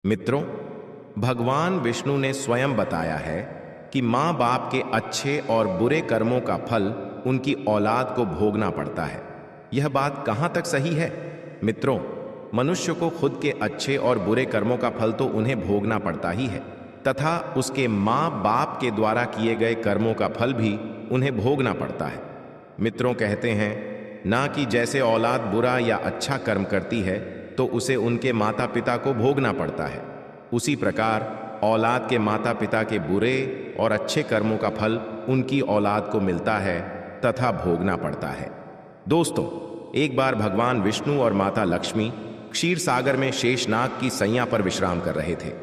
मित्रों, भगवान विष्णु ने स्वयं बताया है कि माँ बाप के अच्छे और बुरे कर्मों का फल उनकी औलाद को भोगना पड़ता है। यह बात कहाँ तक सही है? मित्रों, मनुष्य को खुद के अच्छे और बुरे कर्मों का फल तो उन्हें भोगना पड़ता ही है, तथा उसके माँ बाप के द्वारा किए गए कर्मों का फल भी उन्हें भोगना पड़ता है। मित्रों, कहते हैं ना कि जैसे औलाद बुरा या अच्छा कर्म करती है तो उसे उनके माता पिता को भोगना पड़ता है, उसी प्रकार औलाद के माता पिता के बुरे और अच्छे कर्मों का फल उनकी औलाद को मिलता है तथा भोगना पड़ता है। दोस्तों, एक बार भगवान विष्णु और माता लक्ष्मी क्षीर सागर में शेषनाग की सैया पर विश्राम कर रहे थे।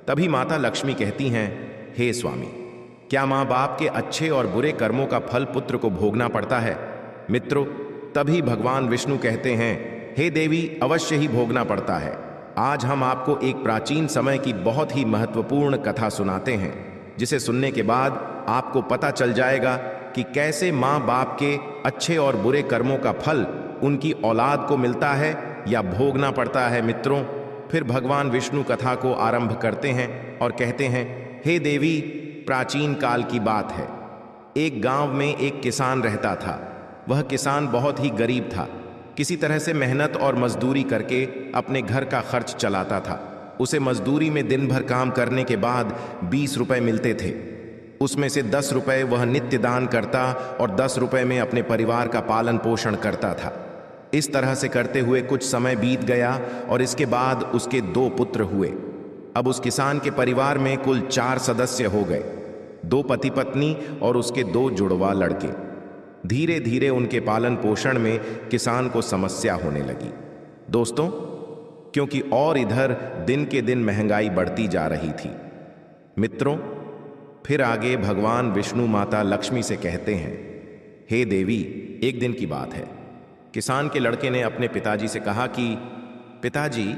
तभी माता लक्ष्मी कहती हैं, हे स्वामी, क्या माँ बाप के अच्छे और बुरे कर्मों का फल पुत्र को भोगना पड़ता है? मित्रों, तभी भगवान विष्णु कहते हैं, हे देवी, अवश्य ही भोगना पड़ता है। आज हम आपको एक प्राचीन समय की बहुत ही महत्वपूर्ण कथा सुनाते हैं, जिसे सुनने के बाद आपको पता चल जाएगा कि कैसे माँ बाप के अच्छे और बुरे कर्मों का फल उनकी औलाद को मिलता है या भोगना पड़ता है। मित्रों, फिर भगवान विष्णु कथा को आरंभ करते हैं और कहते हैं, हे देवी, प्राचीन काल की बात है। एक गांव में एक किसान रहता था। वह किसान बहुत ही गरीब था। किसी तरह से मेहनत और मजदूरी करके अपने घर का खर्च चलाता था। उसे मजदूरी में दिन भर काम करने के बाद 20 रुपए मिलते थे। उसमें से 10 रुपए वह नित्य दान करता और 10 रुपए में अपने परिवार का पालन पोषण करता था। इस तरह से करते हुए कुछ समय बीत गया और इसके बाद उसके 2 पुत्र हुए। अब उस किसान के परिवार में कुल 4 सदस्य हो गए, 2 पति पत्नी और उसके 2 जुड़वा लड़के। धीरे धीरे उनके पालन पोषण में किसान को समस्या होने लगी। दोस्तों, क्योंकि और इधर दिन के दिन महंगाई बढ़ती जा रही थी। मित्रों, फिर आगे भगवान विष्णु माता लक्ष्मी से कहते हैं, हे देवी, एक दिन की बात है। किसान के लड़के ने अपने पिताजी से कहा कि पिताजी,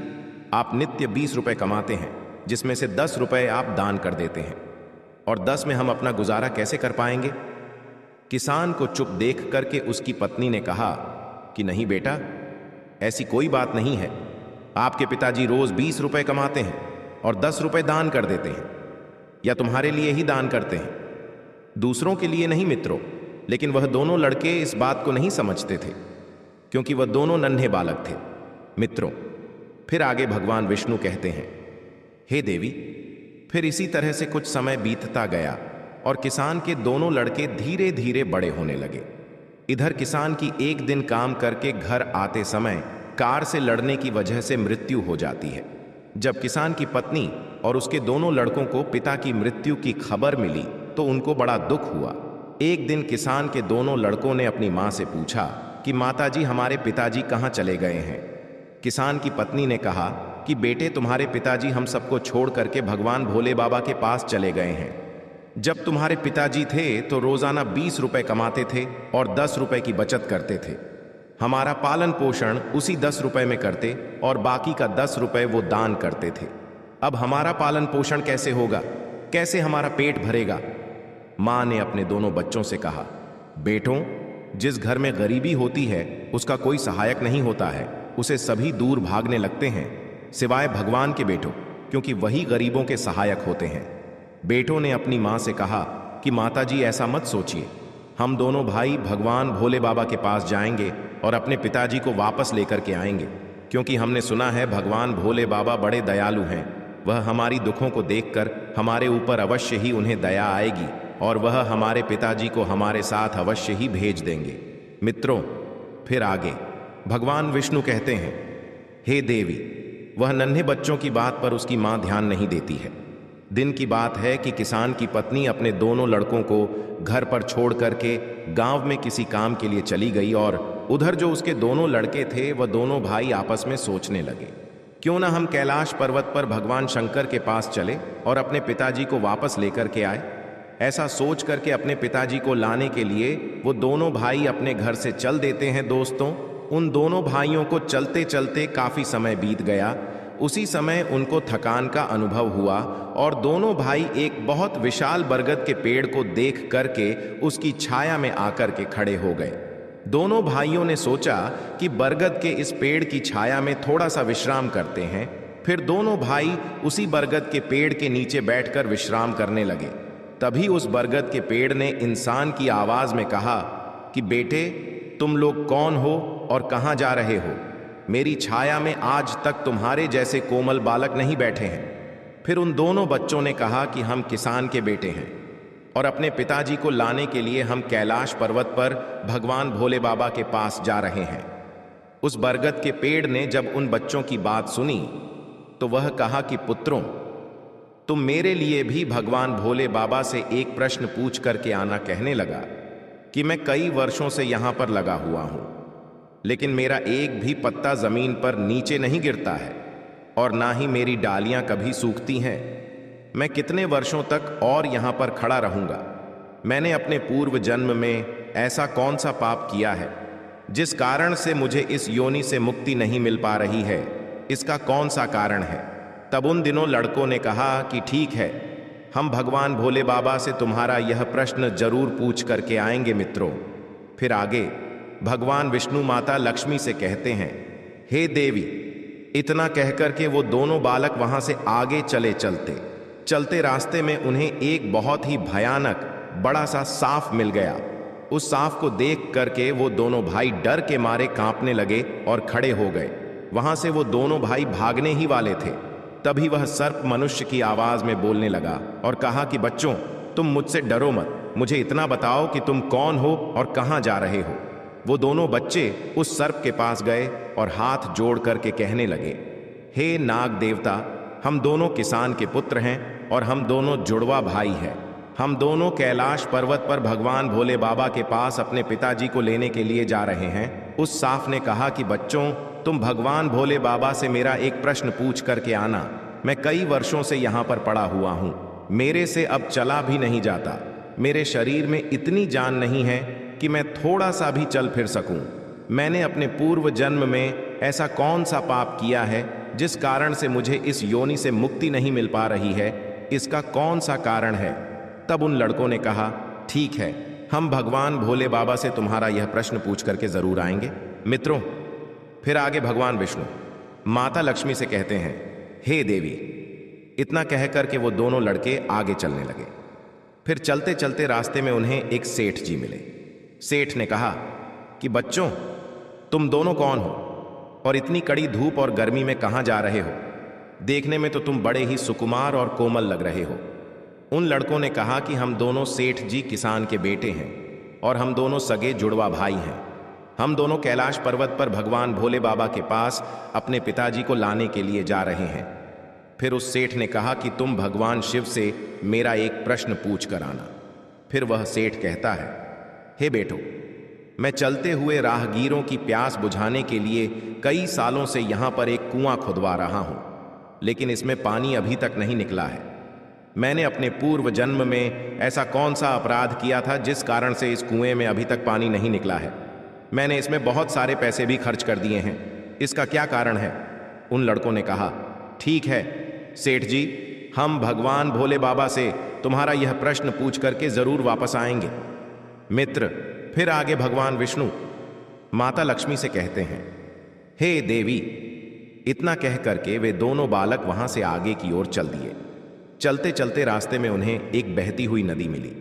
आप नित्य 20 रुपए कमाते हैं, जिसमें से 10 रुपए आप दान कर देते हैं, और 10 में हम अपना गुजारा कैसे कर पाएंगे? किसान को चुप देख करके उसकी पत्नी ने कहा कि नहीं बेटा, ऐसी कोई बात नहीं है। आपके पिताजी रोज 20 रुपए कमाते हैं और 10 रुपए दान कर देते हैं, या तुम्हारे लिए ही दान करते हैं, दूसरों के लिए नहीं। मित्रों, लेकिन वह दोनों लड़के इस बात को नहीं समझते थे, क्योंकि वह दोनों नन्हे बालक थे। मित्रों, फिर आगे भगवान विष्णु कहते हैं, हे देवी, फिर इसी तरह से कुछ समय बीतता गया और किसान के दोनों लड़के धीरे धीरे बड़े होने लगे। इधर किसान की एक दिन काम करके घर आते समय कार से लड़ने की वजह से मृत्यु हो जाती है। जब किसान की पत्नी और उसके दोनों लड़कों को पिता की मृत्यु की खबर मिली तो उनको बड़ा दुख हुआ। एक दिन किसान के दोनों लड़कों ने अपनी माँ से पूछा कि माताजी, हमारे पिताजी कहाँ चले गए हैं? किसान की पत्नी ने कहा कि बेटे, तुम्हारे पिताजी हम सबको छोड़ करके भगवान भोले बाबा के पास चले गए हैं। जब तुम्हारे पिताजी थे तो रोजाना 20 रुपए कमाते थे और 10 रुपए की बचत करते थे। हमारा पालन पोषण उसी 10 रुपए में करते और बाकी का 10 रुपए वो दान करते थे। अब हमारा पालन पोषण कैसे होगा? कैसे हमारा पेट भरेगा? माँ ने अपने दोनों बच्चों से कहा, बेटों, जिस घर में गरीबी होती है उसका कोई सहायक नहीं होता है, उसे सभी दूर भागने लगते हैं, सिवाय भगवान के बेटों, क्योंकि वही गरीबों के सहायक होते हैं। बेटों ने अपनी माँ से कहा कि माताजी, ऐसा मत सोचिए, हम दोनों भाई भगवान भोले बाबा के पास जाएंगे और अपने पिताजी को वापस लेकर के आएंगे, क्योंकि हमने सुना है भगवान भोले बाबा बड़े दयालु हैं। वह हमारी दुखों को देखकर हमारे ऊपर अवश्य ही उन्हें दया आएगी और वह हमारे पिताजी को हमारे साथ अवश्य ही भेज देंगे। मित्रों, फिर आगे भगवान विष्णु कहते हैं, हे देवी, वह नन्हे बच्चों की बात पर उसकी माँ ध्यान नहीं देती है। दिन की बात है कि किसान की पत्नी अपने दोनों लड़कों को घर पर छोड़ करके गांव में किसी काम के लिए चली गई और उधर जो उसके दोनों लड़के थे वह दोनों भाई आपस में सोचने लगे, क्यों ना हम कैलाश पर्वत पर भगवान शंकर के पास चले और अपने पिताजी को वापस लेकर के आए। ऐसा सोच करके अपने पिताजी को लाने के लिए वो दोनों भाई अपने घर से चल देते हैं। दोस्तों, उन दोनों भाइयों को चलते चलते काफी समय बीत गया। उसी समय उनको थकान का अनुभव हुआ और दोनों भाई एक बहुत विशाल बरगद के पेड़ को देख करके उसकी छाया में आकर के खड़े हो गए। दोनों भाइयों ने सोचा कि बरगद के इस पेड़ की छाया में थोड़ा सा विश्राम करते हैं, फिर दोनों भाई उसी बरगद के पेड़ के नीचे बैठकर विश्राम करने लगे। तभी उस बरगद के पेड़ ने इंसान की आवाज में कहा कि बेटे, तुम लोग कौन हो और कहां जा रहे हो? मेरी छाया में आज तक तुम्हारे जैसे कोमल बालक नहीं बैठे हैं। फिर उन दोनों बच्चों ने कहा कि हम किसान के बेटे हैं और अपने पिताजी को लाने के लिए हम कैलाश पर्वत पर भगवान भोले बाबा के पास जा रहे हैं। उस बरगद के पेड़ ने जब उन बच्चों की बात सुनी तो वह कहा कि पुत्रों, तुम मेरे लिए भी भगवान भोले बाबा से एक प्रश्न पूछ करके आना। कहने लगा कि मैं कई वर्षों से यहां पर लगा हुआ हूं, लेकिन मेरा एक भी पत्ता जमीन पर नीचे नहीं गिरता है और ना ही मेरी डालियां कभी सूखती हैं। मैं कितने वर्षों तक और यहां पर खड़ा रहूंगा? मैंने अपने पूर्व जन्म में ऐसा कौन सा पाप किया है जिस कारण से मुझे इस योनि से मुक्ति नहीं मिल पा रही है? इसका कौन सा कारण है? तब उन दिनों लड़कों ने कहा कि ठीक है, हम भगवान भोले बाबा से तुम्हारा यह प्रश्न जरूर पूछ करके आएंगे मित्रों। फिर आगे भगवान विष्णु माता लक्ष्मी से कहते हैं, हे देवी। इतना कहकर के वो दोनों बालक वहां से आगे चलते चलते रास्ते में उन्हें एक बहुत ही भयानक बड़ा सा सांप मिल गया। उस सांप को देख करके वो दोनों भाई डर के मारे कांपने लगे और खड़े हो गए। वहां से वो दोनों भाई भागने ही वाले थे। तभी वह सर्प मनुष्य की आवाज में बोलने लगा और कहा कि बच्चों, तुम मुझसे डरो मत, मुझे इतना बताओ कि तुम कौन हो और कहां जा रहे हो। वो दोनों बच्चे उस सर्प के पास गए और हाथ जोड़ करके कहने लगे, हे नाग देवता, हम दोनों किसान के पुत्र हैं और हम दोनों जुड़वा भाई हैं। हम दोनों कैलाश पर्वत पर भगवान भोले बाबा के पास अपने पिताजी को लेने के लिए जा रहे हैं। उस सांप ने कहा कि बच्चों, तुम भगवान भोले बाबा से मेरा एक प्रश्न पूछ करके आना। मैं कई वर्षों से यहाँ पर पड़ा हुआ हूँ, मेरे से अब चला भी नहीं जाता। मेरे शरीर में इतनी जान नहीं है कि मैं थोड़ा सा भी चल फिर सकूं। मैंने अपने पूर्व जन्म में ऐसा कौन सा पाप किया है जिस कारण से मुझे इस योनि से मुक्ति नहीं मिल पा रही है? इसका कौन सा कारण है? तब उन लड़कों ने कहा, ठीक है, हम भगवान भोले बाबा से तुम्हारा यह प्रश्न पूछ करके जरूर आएंगे मित्रों। फिर आगे भगवान विष्णु माता लक्ष्मी से कहते हैं, हे देवी। इतना कह करके वो दोनों लड़के आगे चलने लगे। फिर चलते चलते रास्ते में उन्हें एक सेठ जी मिले। सेठ ने कहा कि बच्चों, तुम दोनों कौन हो और इतनी कड़ी धूप और गर्मी में कहां जा रहे हो? देखने में तो तुम बड़े ही सुकुमार और कोमल लग रहे हो। उन लड़कों ने कहा कि हम दोनों सेठ जी किसान के बेटे हैं और हम दोनों सगे जुड़वा भाई हैं। हम दोनों कैलाश पर्वत पर भगवान भोले बाबा के पास अपने पिताजी को लाने के लिए जा रहे हैं। फिर उस सेठ ने कहा कि तुम भगवान शिव से मेरा एक प्रश्न पूछ कर आना। फिर वह सेठ कहता है, हे बेटो, मैं चलते हुए राहगीरों की प्यास बुझाने के लिए कई सालों से यहां पर एक कुआं खुदवा रहा हूं, लेकिन इसमें पानी अभी तक नहीं निकला है। मैंने अपने पूर्व जन्म में ऐसा कौन सा अपराध किया था जिस कारण से इस कुएं में अभी तक पानी नहीं निकला है? मैंने इसमें बहुत सारे पैसे भी खर्च कर दिए हैं, इसका क्या कारण है? उन लड़कों ने कहा, ठीक है सेठ जी, हम भगवान भोले बाबा से तुम्हारा यह प्रश्न पूछ करके जरूर वापस आएंगे। मित्र, फिर आगे भगवान विष्णु माता लक्ष्मी से कहते हैं, हे देवी। इतना कह करके वे दोनों बालक वहां से आगे की ओर चल दिए। चलते चलते रास्ते में उन्हें एक बहती हुई नदी मिली।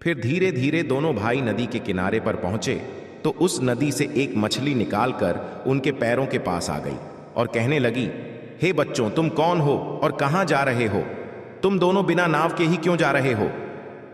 फिर धीरे धीरे दोनों भाई नदी के किनारे पर पहुंचे तो उस नदी से एक मछली निकालकर उनके पैरों के पास आ गई और कहने लगी, हे बच्चों, तुम कौन हो और कहां जा रहे हो? तुम दोनों बिना नाव के ही क्यों जा रहे हो?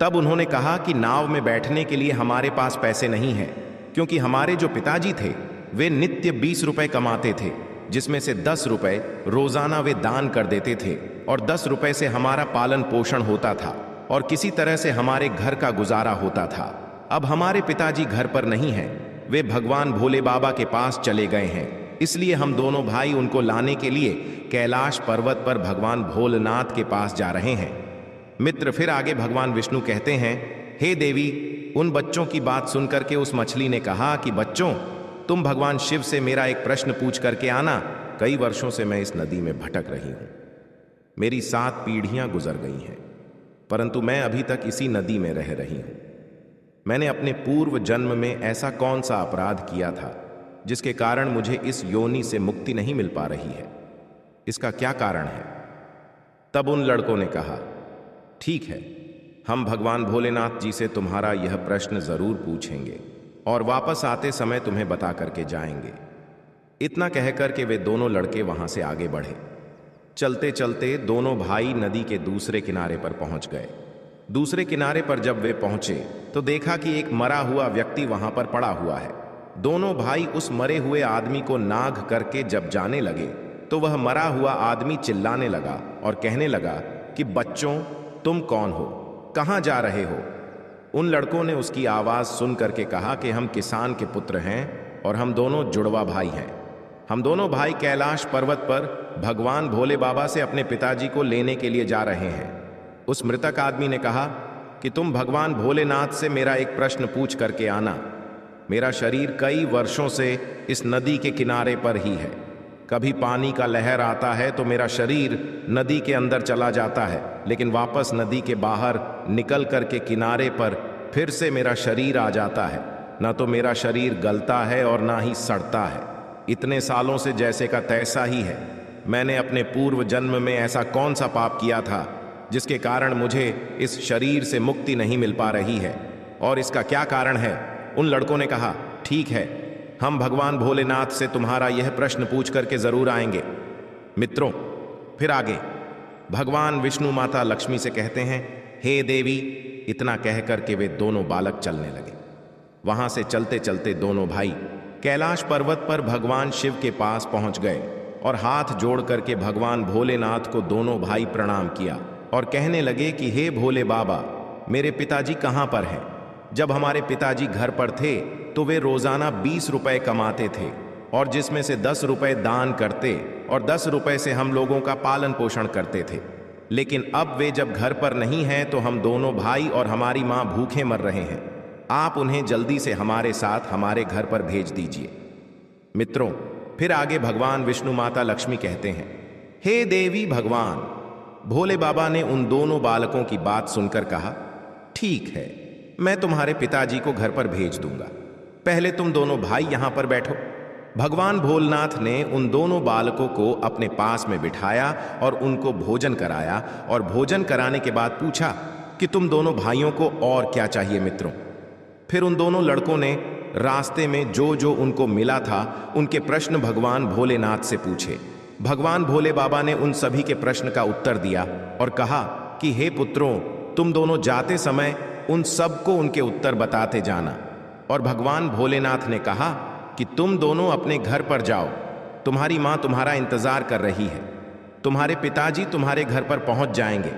तब उन्होंने कहा कि नाव में बैठने के लिए हमारे पास पैसे नहीं हैं, क्योंकि हमारे जो पिताजी थे वे नित्य 20 रुपए कमाते थे, जिसमें से 10 रुपए रोजाना वे दान कर देते थे और 10 रुपए से हमारा पालन पोषण होता था और किसी तरह से हमारे घर का गुजारा होता था। अब हमारे पिताजी घर पर नहीं हैं, वे भगवान भोले बाबा के पास चले गए हैं, इसलिए हम दोनों भाई उनको लाने के लिए कैलाश पर्वत पर भगवान भोलेनाथ के पास जा रहे हैं। मित्र, फिर आगे भगवान विष्णु कहते हैं, हे देवी। उन बच्चों की बात सुनकर के उस मछली ने कहा कि बच्चों, तुम भगवान शिव से मेरा एक प्रश्न पूछ करके आना। कई वर्षों से मैं इस नदी में भटक रही हूं, मेरी 7 पीढ़ियां गुजर गई हैं, परंतु मैं अभी तक इसी नदी में रह रही हूं। मैंने अपने पूर्व जन्म में ऐसा कौन सा अपराध किया था जिसके कारण मुझे इस योनि से मुक्ति नहीं मिल पा रही है? इसका क्या कारण है? तब उन लड़कों ने कहा, ठीक है, हम भगवान भोलेनाथ जी से तुम्हारा यह प्रश्न जरूर पूछेंगे और वापस आते समय तुम्हें बता करके जाएंगे। इतना कहकर के वे दोनों लड़के वहां से आगे बढ़े। चलते चलते दोनों भाई नदी के दूसरे किनारे पर पहुंच गए। दूसरे किनारे पर जब वे पहुंचे तो देखा कि एक मरा हुआ व्यक्ति वहां पर पड़ा हुआ है। दोनों भाई उस मरे हुए आदमी को नाग करके जब जाने लगे तो वह मरा हुआ आदमी चिल्लाने लगा और कहने लगा कि बच्चों, तुम कौन हो, कहां जा रहे हो? उन लड़कों ने उसकी आवाज सुन करके कहा कि हम किसान के पुत्र हैं और हम दोनों जुड़वा भाई हैं। हम दोनों भाई कैलाश पर्वत पर भगवान भोले बाबा से अपने पिताजी को लेने के लिए जा रहे हैं। उस मृतक आदमी ने कहा कि तुम भगवान भोलेनाथ से मेरा एक प्रश्न पूछ करके आना। मेरा शरीर कई वर्षों से इस नदी के किनारे पर ही है। कभी पानी का लहर आता है तो मेरा शरीर नदी के अंदर चला जाता है, लेकिन वापस नदी के बाहर निकल करके किनारे पर फिर से मेरा शरीर आ जाता है। ना तो मेरा शरीर गलता है और ना ही सड़ता है। इतने सालों से जैसे का तैसा ही है। मैंने अपने पूर्व जन्म में ऐसा कौन सा पाप किया था जिसके कारण मुझे इस शरीर से मुक्ति नहीं मिल पा रही है, और इसका क्या कारण है? उन लड़कों ने कहा, ठीक है, हम भगवान भोलेनाथ से तुम्हारा यह प्रश्न पूछ करके जरूर आएंगे। मित्रों, फिर आगे भगवान विष्णु माता लक्ष्मी से कहते हैं, हे देवी। इतना कह करके वे दोनों बालक चलने लगे। वहां से चलते चलते दोनों भाई कैलाश पर्वत पर भगवान शिव के पास पहुंच गए और हाथ जोड़ करके भगवान भोलेनाथ को दोनों भाई प्रणाम किया और कहने लगे कि हे भोले बाबा, मेरे पिताजी कहां पर हैं? जब हमारे पिताजी घर पर थे तो वे रोजाना 20 रुपए कमाते थे और जिसमें से 10 रुपए दान करते और 10 रुपए से हम लोगों का पालन पोषण करते थे। लेकिन अब वे जब घर पर नहीं हैं तो हम दोनों भाई और हमारी मां भूखे मर रहे हैं। आप उन्हें जल्दी से हमारे साथ हमारे घर पर भेज दीजिए। मित्रों, फिर आगे भगवान विष्णु माता लक्ष्मी कहते हैं, हे देवी भगवान। भोले बाबा ने उन दोनों बालकों की बात सुनकर कहा, ठीक है, मैं तुम्हारे पिताजी को घर पर भेज दूंगा। पहले तुम दोनों भाई यहां पर बैठो। भगवान भोलेनाथ ने उन दोनों बालकों को अपने पास में बिठाया और उनको भोजन कराया, और भोजन कराने के बाद पूछा कि तुम दोनों भाइयों को और क्या चाहिए मित्रों। फिर उन दोनों लड़कों ने रास्ते में जो जो उनको मिला था उनके प्रश्न भगवान भोलेनाथ से पूछे। भगवान भोले बाबा ने उन सभी के प्रश्न का उत्तर दिया और कहा कि हे पुत्रों, तुम दोनों जाते समय उन सबको उनके उत्तर बताते जाना। और भगवान भोलेनाथ ने कहा कि तुम दोनों अपने घर पर जाओ, तुम्हारी मां तुम्हारा इंतजार कर रही है। तुम्हारे पिताजी तुम्हारे घर पर पहुंच जाएंगे।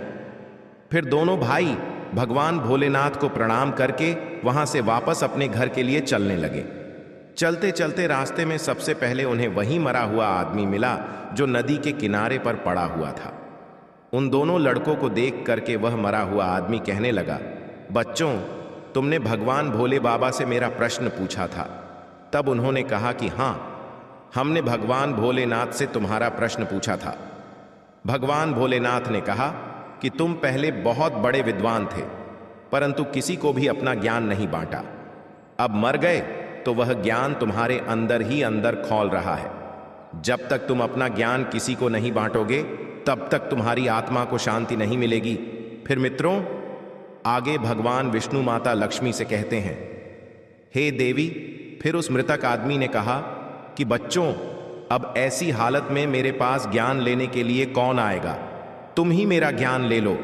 फिर दोनों भाई भगवान भोलेनाथ को प्रणाम करके वहां से वापस अपने घर के लिए चलने लगे। चलते चलते रास्ते में सबसे पहले उन्हें वही मरा हुआ आदमी मिला जो नदी के किनारे पर पड़ा हुआ था। उन दोनों लड़कों को देख करके वह मरा हुआ आदमी कहने लगा, बच्चों, तुमने भगवान भोले बाबा से मेरा प्रश्न पूछा था। तब उन्होंने कहा कि हां, हमने भगवान भोलेनाथ से तुम्हारा प्रश्न पूछा था। भगवान भोलेनाथ ने कहा कि तुम पहले बहुत बड़े विद्वान थे, परंतु किसी को भी अपना ज्ञान नहीं बांटा। अब मर गए तो वह ज्ञान तुम्हारे अंदर ही अंदर खौल रहा है। जब तक तुम अपना ज्ञान किसी को नहीं बांटोगे तब तक तुम्हारी आत्मा को शांति नहीं मिलेगी। फिर मित्रों, आगे भगवान विष्णु माता लक्ष्मी से कहते हैं, हे देवी। फिर उस मृतक आदमी ने कहा कि बच्चों, अब ऐसी हालत में मेरे पास ज्ञान लेने के लिए कौन आएगा? तुम ही मेरा ज्ञान ले लो।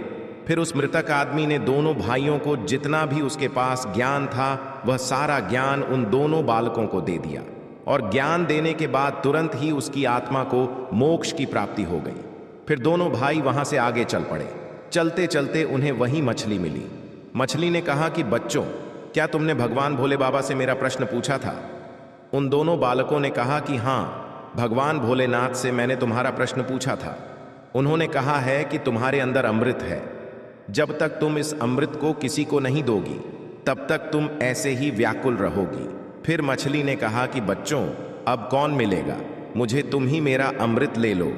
फिर उस मृतक आदमी ने दोनों भाइयों को जितना भी उसके पास ज्ञान था वह सारा ज्ञान उन दोनों बालकों को दे दिया, और ज्ञान देने के बाद तुरंत ही उसकी आत्मा को मोक्ष की प्राप्ति हो गई। फिर दोनों भाई वहां से आगे चल पड़े। चलते चलते उन्हें वही मछली मिली। मछली ने कहा कि बच्चों, क्या तुमने भगवान भोले बाबा से मेरा प्रश्न पूछा था? उन दोनों बालकों ने कहा कि हां, भगवान भोलेनाथ से मैंने तुम्हारा प्रश्न पूछा था। उन्होंने कहा है कि तुम्हारे अंदर अमृत है। जब तक तुम इस अमृत को किसी को नहीं दोगी तब तक तुम ऐसे ही व्याकुल रहोगी। फिर मछली ने कहा कि बच्चों, अब कौन मिलेगा? मुझे तुम ही मेरा अमृत ले लो।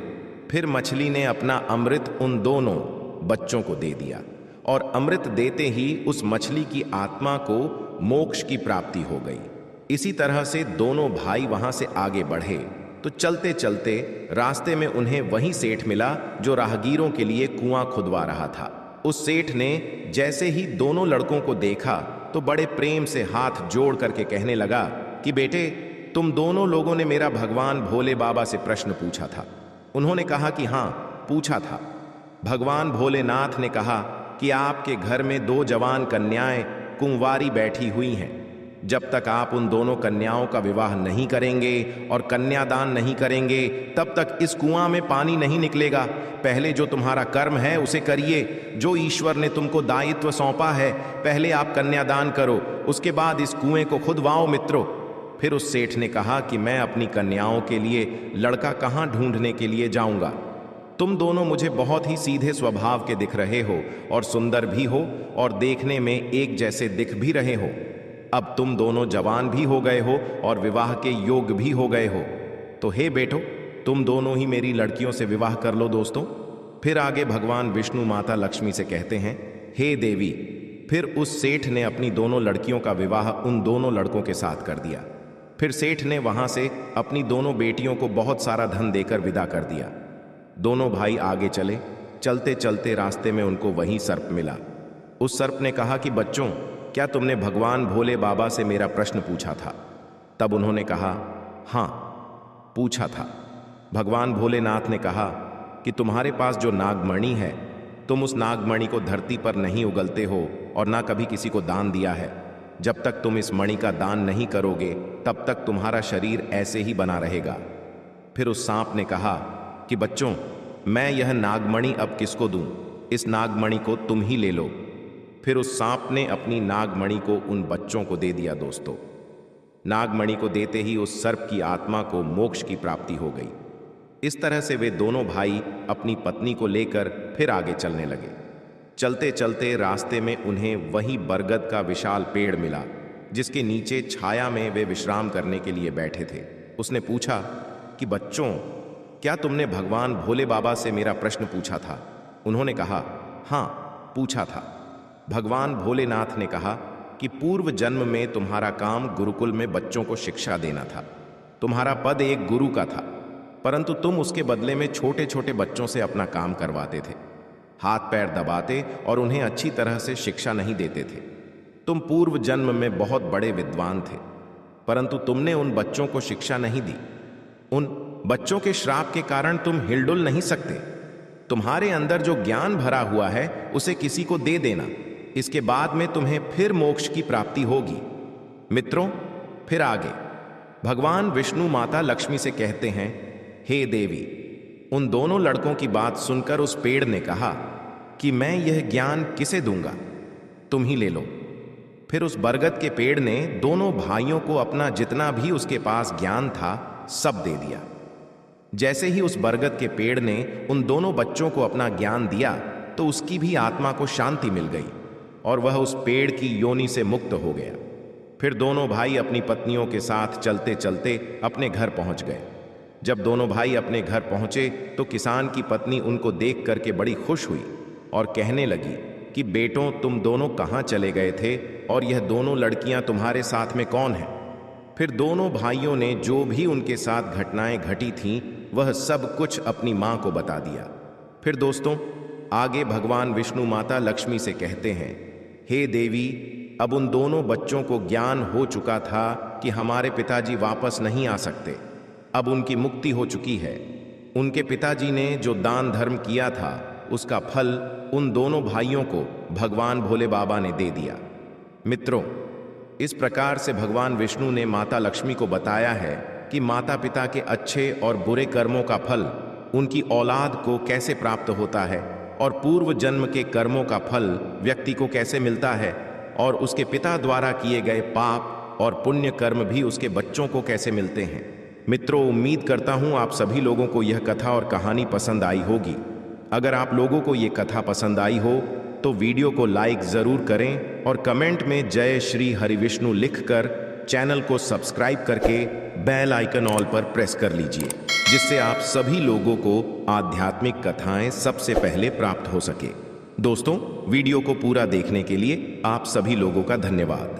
फिर मछली ने अपना अमृत उन दोनों बच्चों को दे दिया, और अमृत देते ही उस मछली की आत्मा को मोक्ष की प्राप्ति हो गई। इसी तरह से दोनों भाई वहां से आगे बढ़े तो चलते चलते रास्ते में उन्हें वही सेठ मिला जो राहगीरों के लिए कुआं खुदवा रहा था। उस सेठ ने जैसे ही दोनों लड़कों को देखा तो बड़े प्रेम से हाथ जोड़ करके कहने लगा कि बेटे, तुम दोनों लोगों ने मेरा भगवान भोले बाबा से प्रश्न पूछा था। उन्होंने कहा कि हाँ, पूछा था। भगवान भोलेनाथ ने कहा कि आपके घर में 2 जवान कन्याएं कुंवारी बैठी हुई हैं। जब तक आप उन दोनों कन्याओं का विवाह नहीं करेंगे और कन्यादान नहीं करेंगे, तब तक इस कुआं में पानी नहीं निकलेगा। पहले जो तुम्हारा कर्म है उसे करिए, जो ईश्वर ने तुमको दायित्व सौंपा है। पहले आप कन्यादान करो, उसके बाद इस कुएं को खुदवाओ मित्रों। फिर उस सेठ ने कहा कि मैं अपनी कन्याओं के लिए लड़का कहाँ ढूंढने के लिए जाऊंगा? तुम दोनों मुझे बहुत ही सीधे स्वभाव के दिख रहे हो और सुंदर भी हो और देखने में एक जैसे दिख भी रहे हो। अब तुम दोनों जवान भी हो गए हो और विवाह के योग्य भी हो गए हो, तो हे बेटो, तुम दोनों ही मेरी लड़कियों से विवाह कर लो दोस्तों। फिर आगे भगवान विष्णु माता लक्ष्मी से कहते हैं, हे देवी। फिर उस सेठ ने अपनी दोनों लड़कियों का विवाह उन दोनों लड़कों के साथ कर दिया। फिर सेठ ने वहां से अपनी दोनों बेटियों को बहुत सारा धन देकर विदा कर दिया। दोनों भाई आगे चले। चलते चलते रास्ते में उनको वही सर्प मिला। उस सर्प ने कहा कि बच्चों, क्या तुमने भगवान भोले बाबा से मेरा प्रश्न पूछा था? तब उन्होंने कहा, हाँ, पूछा था। भगवान भोलेनाथ ने कहा कि तुम्हारे पास जो नागमणि है, तुम उस नागमणि को धरती पर नहीं उगलते हो और ना कभी किसी को दान दिया है। जब तक तुम इस मणि का दान नहीं करोगे, तब तक तुम्हारा शरीर ऐसे ही बना रहेगा। फिर उस सांप ने कहा कि बच्चों, मैं यह नागमणि अब किसको दूं? इस नागमणि को तुम ही ले लो। फिर उस सांप ने अपनी नागमणि को उन बच्चों को दे दिया दोस्तों। नागमणि को देते ही उस सर्प की आत्मा को मोक्ष की प्राप्ति हो गई। इस तरह से वे दोनों भाई अपनी पत्नी को लेकर फिर आगे चलने लगे। चलते चलते रास्ते में उन्हें वही बरगद का विशाल पेड़ मिला, जिसके नीचे छाया में वे विश्राम करने के लिए बैठे थे। उसने पूछा कि बच्चों, क्या तुमने भगवान भोले बाबा से मेरा प्रश्न पूछा था? उन्होंने कहा, हाँ, पूछा था। भगवान भोलेनाथ ने कहा कि पूर्व जन्म में तुम्हारा काम गुरुकुल में बच्चों को शिक्षा देना था। तुम्हारा पद एक गुरु का था, परंतु तुम उसके बदले में छोटे छोटे बच्चों से अपना काम करवाते थे, हाथ पैर दबाते और उन्हें अच्छी तरह से शिक्षा नहीं देते थे। तुम पूर्व जन्म में बहुत बड़े विद्वान थे, परंतु तुमने उन बच्चों को शिक्षा नहीं दी। उन बच्चों के श्राप के कारण तुम हिलडुल नहीं सकते। तुम्हारे अंदर जो ज्ञान भरा हुआ है उसे किसी को दे देना, इसके बाद में तुम्हें फिर मोक्ष की प्राप्ति होगी। मित्रों, फिर आगे भगवान विष्णु माता लक्ष्मी से कहते हैं, हे देवी। उन दोनों लड़कों की बात सुनकर उस पेड़ ने कहा कि मैं यह ज्ञान किसे दूंगा? तुम ही ले लो। फिर उस बरगद के पेड़ ने दोनों भाइयों को अपना जितना भी उसके पास ज्ञान था सब दे दिया। जैसे ही उस बरगद के पेड़ ने उन दोनों बच्चों को अपना ज्ञान दिया, तो उसकी भी आत्मा को शांति मिल गई और वह उस पेड़ की योनि से मुक्त हो गया। फिर दोनों भाई अपनी पत्नियों के साथ चलते चलते अपने घर पहुंच गए। जब दोनों भाई अपने घर पहुंचे तो किसान की पत्नी उनको देख करके बड़ी खुश हुई और कहने लगी कि बेटों, तुम दोनों कहाँ चले गए थे और यह दोनों लड़कियां तुम्हारे साथ में कौन हैं? फिर दोनों भाइयों ने जो भी उनके साथ घटनाएं घटी थीं वह सब कुछ अपनी मां को बता दिया। फिर दोस्तों, आगे भगवान विष्णु माता लक्ष्मी से कहते हैं, हे देवी, अब उन दोनों बच्चों को ज्ञान हो चुका था कि हमारे पिताजी वापस नहीं आ सकते। अब उनकी मुक्ति हो चुकी है। उनके पिताजी ने जो दान धर्म किया था उसका फल उन दोनों भाइयों को भगवान भोले बाबा ने दे दिया। मित्रों, इस प्रकार से भगवान विष्णु ने माता लक्ष्मी को बताया है कि माता पिता के अच्छे और बुरे कर्मों का फल उनकी औलाद को कैसे प्राप्त होता है और पूर्व जन्म के कर्मों का फल व्यक्ति को कैसे मिलता है और उसके पिता द्वारा किए गए पाप और पुण्य कर्म भी उसके बच्चों को कैसे मिलते हैं। मित्रों, उम्मीद करता हूं आप सभी लोगों को यह कथा और कहानी पसंद आई होगी। अगर आप लोगों को यह कथा पसंद आई हो तो वीडियो को लाइक जरूर करें और कमेंट में जय श्री हरिविष्णु लिखकर चैनल को सब्सक्राइब करके बेल आइकन ऑल पर प्रेस कर लीजिए, जिससे आप सभी लोगों को आध्यात्मिक कथाएं सबसे पहले प्राप्त हो सके। दोस्तों, वीडियो को पूरा देखने के लिए आप सभी लोगों का धन्यवाद।